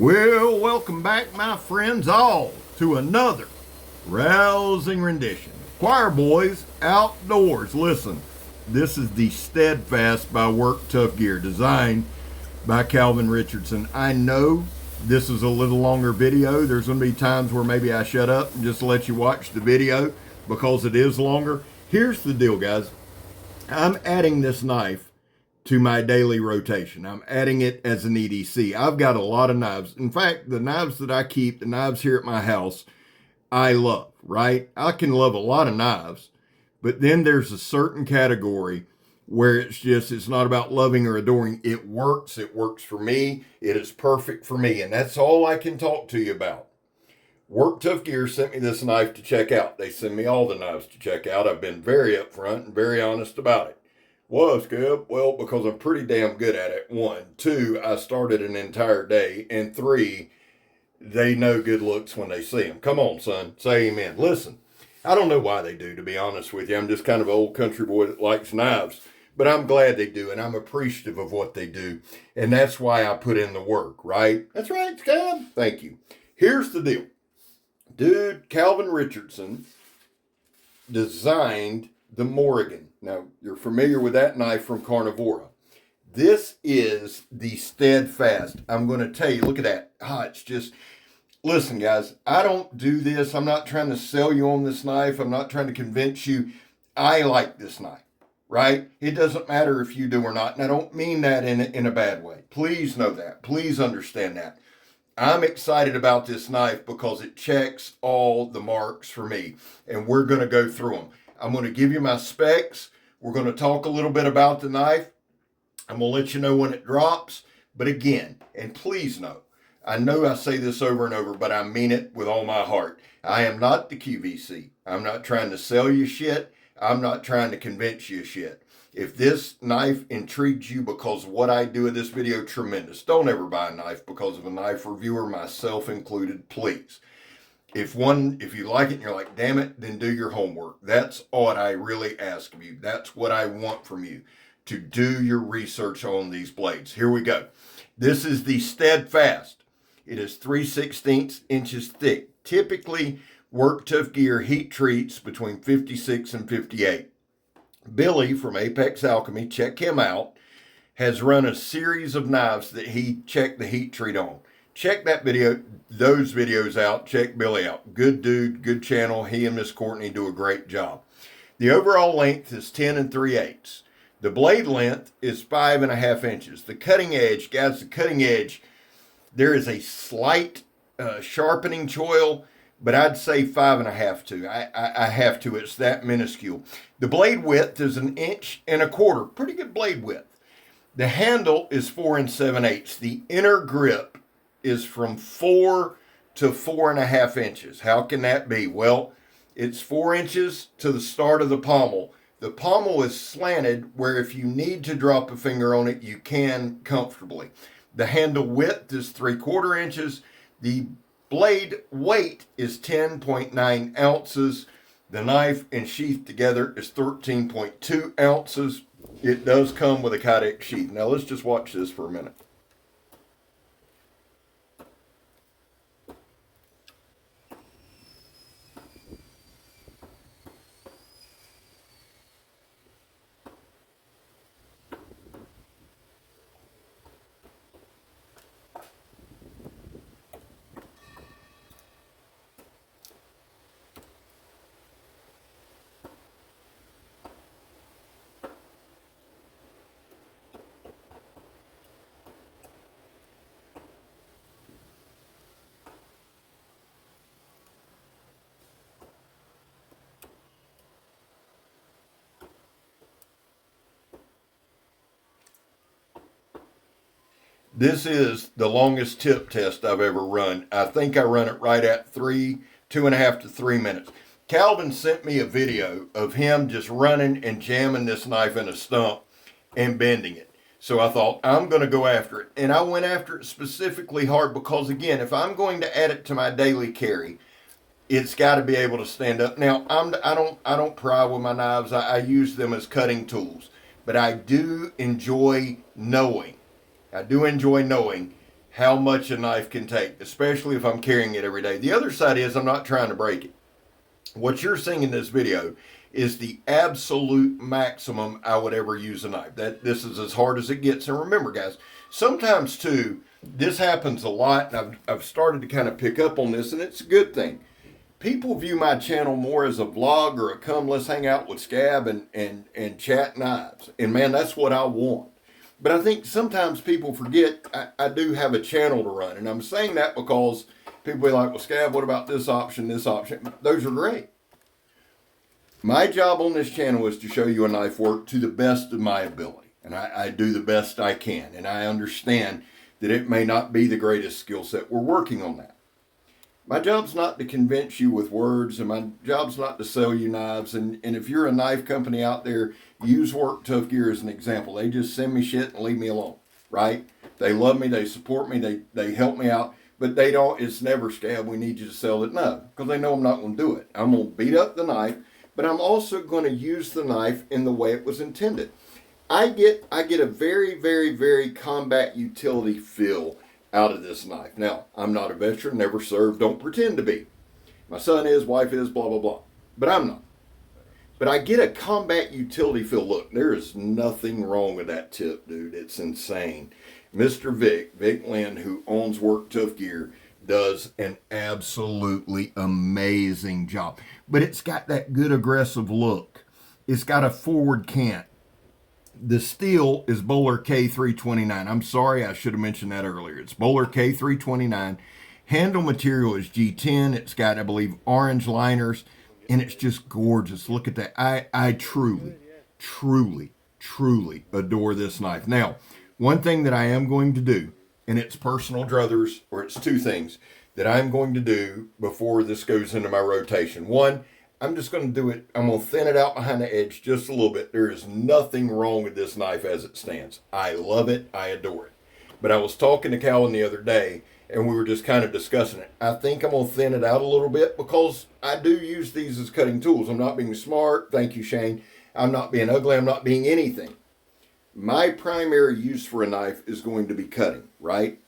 Well, welcome back, my friends, all to another rousing rendition. Choir boys outdoors. Listen, this is the Steadfast by Tuff Gear, designed by Calvin Richardson. I know this is a little longer video. There's going to be times where maybe I shut up and just let you watch the video because it is longer. Here's the deal, guys. I'm adding this knife to my daily rotation. I'm adding it as an EDC. I've got a lot of knives. In fact, the knives that I keep, the knives here at my house, I love, right? I can love a lot of knives, but then there's a certain category where it's not about loving or adoring. It works for me. It is perfect for me, and that's all I can talk to you about. Tuff Gear sent me this knife to check out. They send me all the knives to check out. I've been very upfront and very honest about it. What's good? Well, because I'm pretty damn good at it. 1, 2, I started an entire day. And 3, they know good looks when they see them. Come on, son. Say amen. Listen, I don't know why they do, to be honest with you. I'm just kind of an old country boy that likes knives. But I'm glad they do, and I'm appreciative of what they do. And that's why I put in the work, right? That's right, Scab. Thank you. Here's the deal. Dude, Calvin Richardson designed the Morrigan. Now, you're familiar with that knife from Carnivora. This is the Steadfast. I'm going to tell you, look at that. It's just, listen, guys, I don't do this. I'm not trying to sell you on this knife. I'm not trying to convince you. I like this knife, right? It doesn't matter if you do or not. And I don't mean that in a bad way. Please know that. Please understand that. I'm excited about this knife because it checks all the marks for me. And we're going to go through them. I'm going to give you my specs. We're going to talk a little bit about the knife. I'm going to let you know when it drops. But again, and please know I say this over and over, but I mean it with all my heart. I am not the QVC. I'm not trying to sell you shit. I'm not trying to convince you shit. If this knife intrigues you because of what I do in this video, tremendous. Don't ever buy a knife because of a knife reviewer, myself included, please. If you like it and you're like, damn it, then do your homework. That's what I really ask of you. That's what I want from you, to do your research on these blades. Here we go. This is the Steadfast. It is 3/16 inches thick. Typically, Tuff Gear heat treats between 56 and 58. Billy from Apex Alchemy, check him out, has run a series of knives that he checked the heat treat on. Check those videos out. Check Billy out. Good dude, good channel. He and Miss Courtney do a great job. The overall length is 10 3/8. The blade length is 5.5 inches. The cutting edge, guys, there is a slight sharpening choil, but I'd say 5.5 too. I have to. It's that minuscule. The blade width is 1 1/4 inches. Pretty good blade width. The handle is 4 7/8. The inner grip is from 4 to 4.5 inches. How can that be? Well, it's 4 inches to the start of the pommel. The pommel is slanted where if you need to drop a finger on it, you can comfortably. The handle width is 3/4 inches. The blade weight is 10.9 ounces. The knife and sheath together is 13.2 ounces. It does come with a Kydex sheath. Now let's just watch this for a minute. This is the longest tip test I've ever run. I think I run it right at 2.5 to 3 minutes. Calvin sent me a video of him just running and jamming this knife in a stump and bending it. So I thought, I'm going to go after it. And I went after it specifically hard because, again, if I'm going to add it to my daily carry, it's got to be able to stand up. Now, I don't pry with my knives. I use them as cutting tools. But I do enjoy knowing how much a knife can take, especially if I'm carrying it every day. The other side is I'm not trying to break it. What you're seeing in this video is the absolute maximum I would ever use a knife. This is as hard as it gets. And remember, guys, sometimes too, this happens a lot, and I've started to kind of pick up on this, and it's a good thing. People view my channel more as a vlog or a come let's hang out with Scab and chat knives. And man, that's what I want. But I think sometimes people forget I do have a channel to run. And I'm saying that because people be like, well, Scab, what about this option, this option? Those are great. My job on this channel is to show you a knife work to the best of my ability. And I do the best I can. And I understand that it may not be the greatest skill set. We're working on that. My job's not to convince you with words, and my job's not to sell you knives. And if you're a knife company out there, use Work Tough Gear as an example. They just send me shit and leave me alone, right? They love me, they support me, they help me out, but they don't, it's never, Scab, we need you to sell it. No, because they know I'm not going to do it. I'm going to beat up the knife, but I'm also going to use the knife in the way it was intended. I get a very, very, very combat utility feel out of this knife. Now, I'm not a veteran, never served, don't pretend to be. My son is, wife is, blah, blah, blah. But I'm not. But I get a combat utility feel. Look, there is nothing wrong with that tip, dude. It's insane. Mr. Vic Lynn, who owns Work Tough Gear, does an absolutely amazing job. But it's got that good aggressive look. It's got a forward cant. The steel is Bowler K329. I'm sorry, I should have mentioned that earlier. It's Bowler K329. Handle material is G10. It's got, I believe, orange liners, and it's just gorgeous. Look at that. I truly, truly, truly adore this knife. Now, one thing that I am going to do, and it's personal druthers, or it's two things that I'm going to do before this goes into my rotation. One, I'm just going to do it. I'm going to thin it out behind the edge just a little bit. There is nothing wrong with this knife as it stands. I love it. I adore it. But I was talking to Calvin the other day, and we were just kind of discussing it. I think I'm going to thin it out a little bit because I do use these as cutting tools. I'm not being smart. Thank you, Shane. I'm not being ugly. I'm not being anything. My primary use for a knife is going to be cutting, right?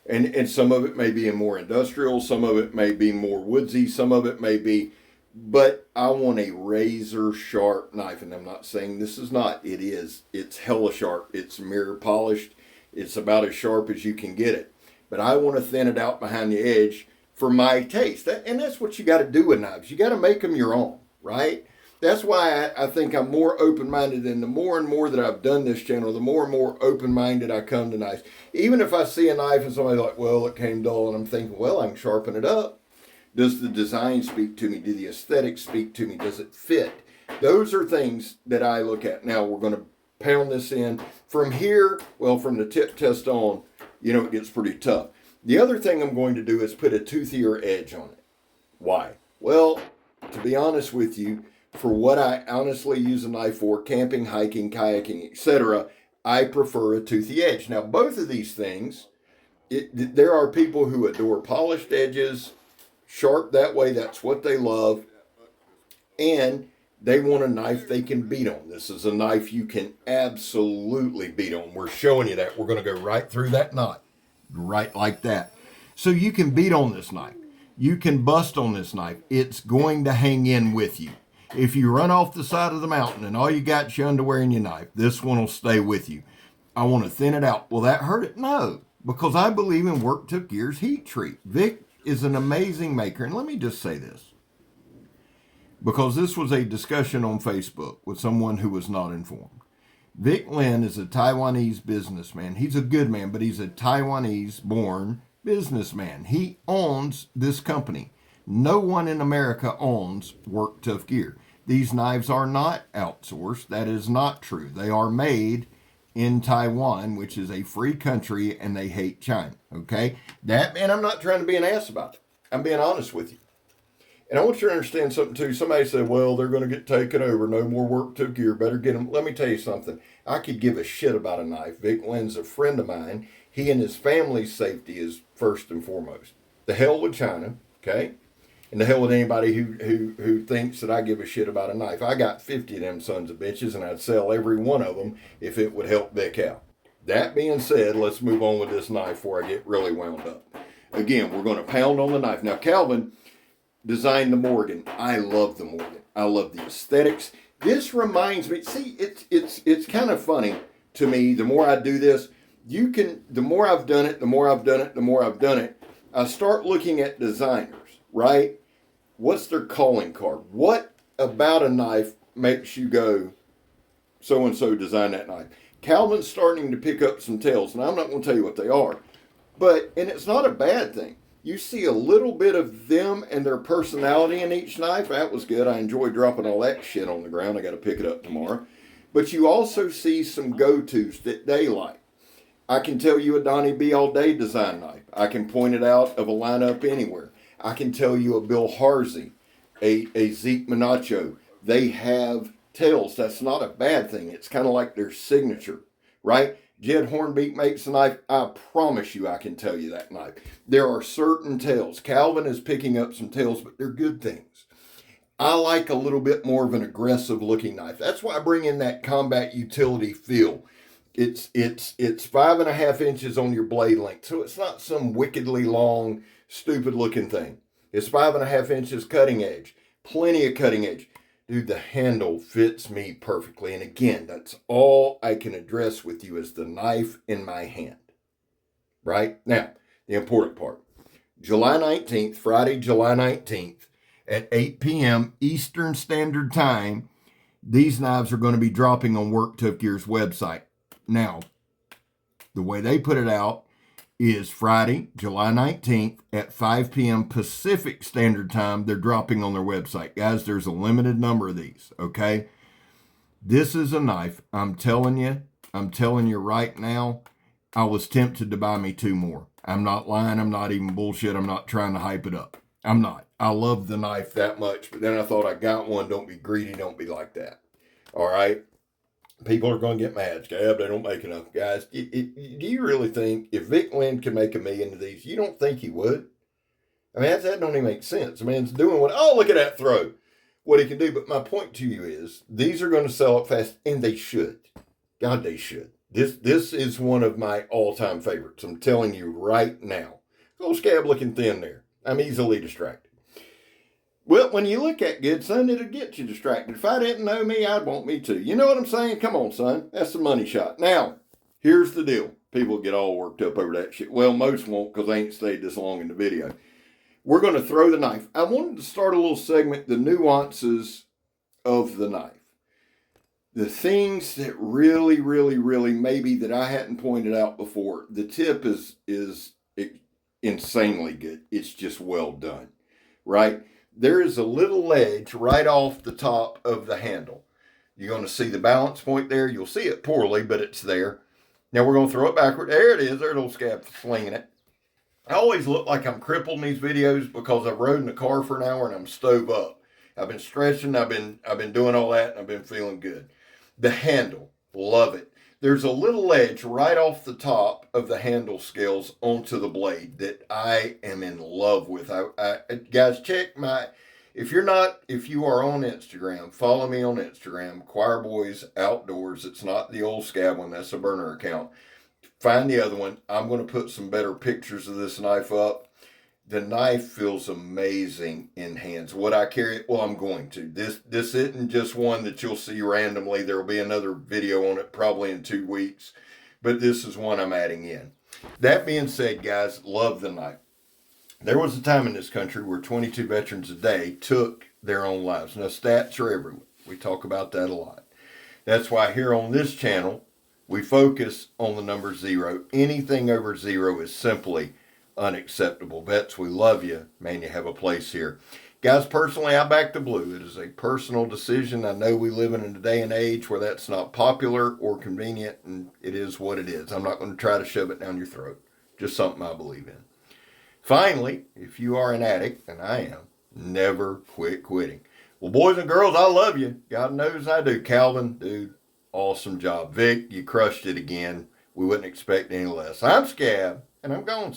And some of it may be more industrial. Some of it may be more woodsy. Some of it may be... But I want a razor sharp knife, and I'm not saying this is not. It is. It's hella sharp. It's mirror polished. It's about as sharp as you can get it. But I want to thin it out behind the edge for my taste. And that's what you got to do with knives. You got to make them your own, right? That's why I think I'm more open-minded, and the more and more that I've done this channel, the more and more open-minded I come to knives. Even if I see a knife and somebody's like, well, it came dull, and I'm thinking, well, I can sharpen it up. Does the design speak to me? Do the aesthetics speak to me? Does it fit? Those are things that I look at. Now, we're going to pound this in. From here, well, from the tip test on, you know, it gets pretty tough. The other thing I'm going to do is put a toothier edge on it. Why? Well, to be honest with you, for what I honestly use a knife for, camping, hiking, kayaking, etc., I prefer a toothy edge. Now, both of these things, there are people who adore polished edges, sharp that way, that's what they love, and they want a knife they can beat on. This is a knife you can absolutely beat on. We're showing you that. We're going to go right through that knot, right like that. So you can beat on this knife. You can bust on this knife. It's going to hang in with you. If you run off the side of the mountain and all you got is your underwear and your knife, this one will stay with you. I want to thin it out. Will that hurt it? No, because I believe in Work Tough Gear's heat treat. Vic is an amazing maker. And let me just say this, because this was a discussion on Facebook with someone who was not informed. Vic Lynn is a Taiwanese businessman. He's a good man, but he's a Taiwanese born businessman. He owns this company. No one in America owns Work Tough Gear. These knives are not outsourced. That is not true. They are made in Taiwan, which is a free country, and they hate China, okay? And I'm not trying to be an ass about it. I'm being honest with you. And I want you to understand something, too. Somebody said, well, they're going to get taken over. No more Work Tough Gear. Better get them. Let me tell you something. I could give a shit about a knife. Vic Lynn's a friend of mine. He and his family's safety is first and foremost. The hell with China, okay? And the hell with anybody who thinks that I give a shit about a knife. I got 50 of them sons of bitches, and I'd sell every one of them if it would help Vic out. That being said, let's move on with this knife before I get really wound up. Again, we're going to pound on the knife. Now, Calvin designed the Morgan. I love the Morgan. I love the aesthetics. This reminds me, see, it's kind of funny to me. The more I do this, the more I've done it, the more I've done it, the more I've done it, I start looking at designers, right? What's their calling card? What about a knife makes you go, so-and-so designed that knife? Calvin's starting to pick up some tails, and I'm not going to tell you what they are. And it's not a bad thing. You see a little bit of them and their personality in each knife. That was good. I enjoyed dropping all that shit on the ground. I got to pick it up tomorrow. But you also see some go-tos that they like. I can tell you a Donnie B all day design knife. I can point it out of a lineup anywhere. I can tell you a Bill Harsey, a Zeke Minacho. They have tails. That's not a bad thing. It's kind of like their signature, right? Jed Hornbeak makes a knife. I promise you I can tell you that knife. There are certain tails. Calvin is picking up some tails, but they're good things. I like a little bit more of an aggressive looking knife. That's why I bring in that combat utility feel. It's 5.5 inches on your blade length. So it's not some wickedly long, stupid looking thing. It's 5.5 inches cutting edge. Plenty of cutting edge. Dude, the handle fits me perfectly. And again, that's all I can address with you is the knife in my hand. Right? Now, the important part. July 19th, Friday, July 19th at 8 p.m. Eastern Standard Time, these knives are going to be dropping on Work Tough Gear's website. Now, the way they put it out is Friday, July 19th at 5 p.m. Pacific Standard Time. They're dropping on their website. Guys, there's a limited number of these, okay? This is a knife. I'm telling you right now, I was tempted to buy me 2 more. I'm not lying. I'm not even bullshit. I'm not trying to hype it up. I'm not. I love the knife that much, but then I thought I got one. Don't be greedy. Don't be like that. All right? People are going to get mad. Scab, they don't make enough. Guys, do you really think if Vic Lynn could make $1 million of these, you don't think he would? I mean, that don't even make sense. I mean, it's doing what, oh, look at that throw. What he can do. But my point to you is, these are going to sell up fast, and they should. God, they should. This is one of my all-time favorites. I'm telling you right now. Little Scab looking thin there. I'm easily distracted. Well, when you look at good, son, it'll get you distracted. If I didn't know me, I'd want me too. You know what I'm saying? Come on, son. That's the money shot. Now, here's the deal. People get all worked up over that shit. Well, most won't because they ain't stayed this long in the video. We're going to throw the knife. I wanted to start a little segment, the nuances of the knife. The things that really, really, really maybe that I hadn't pointed out before. The tip is insanely good. It's just well done, right? There is a little ledge right off the top of the handle. You're going to see the balance point there. You'll see it poorly, but it's there. Now we're going to throw it backward. There it is. There's little Scab slinging it. I always look like I'm crippled in these videos because I've rode in the car for an hour and I'm stove up. I've been stretching. I've been doing all that and I've been feeling good. The handle, love it. There's a little ledge right off the top of the handle scales onto the blade that I am in love with. Guys, check if you are on Instagram, follow me on Instagram, Choir Boys Outdoors. It's not the old Scab one, that's a burner account. Find the other one. I'm going to put some better pictures of this knife up. The knife feels amazing in hands. Would I carry it? Well, I'm going to. This isn't just one that you'll see randomly. There will be another video on it probably in 2 weeks. But this is one I'm adding in. That being said, guys, love the knife. There was a time in this country where 22 veterans a day took their own lives. Now, stats are everywhere. We talk about that a lot. That's why here on this channel, we focus on the number 0. Anything over 0 is simply unacceptable. Vets, we love you. Man, you have a place here. Guys, personally, I back the blue. It is a personal decision. I know we live in a day and age where that's not popular or convenient, and it is what it is. I'm not going to try to shove it down your throat. Just something I believe in. Finally, if you are an addict, and I am, never quit quitting. Well, boys and girls, I love you. God knows I do. Calvin, dude, awesome job. Vic, you crushed it again. We wouldn't expect any less. I'm Scab, and I'm gone.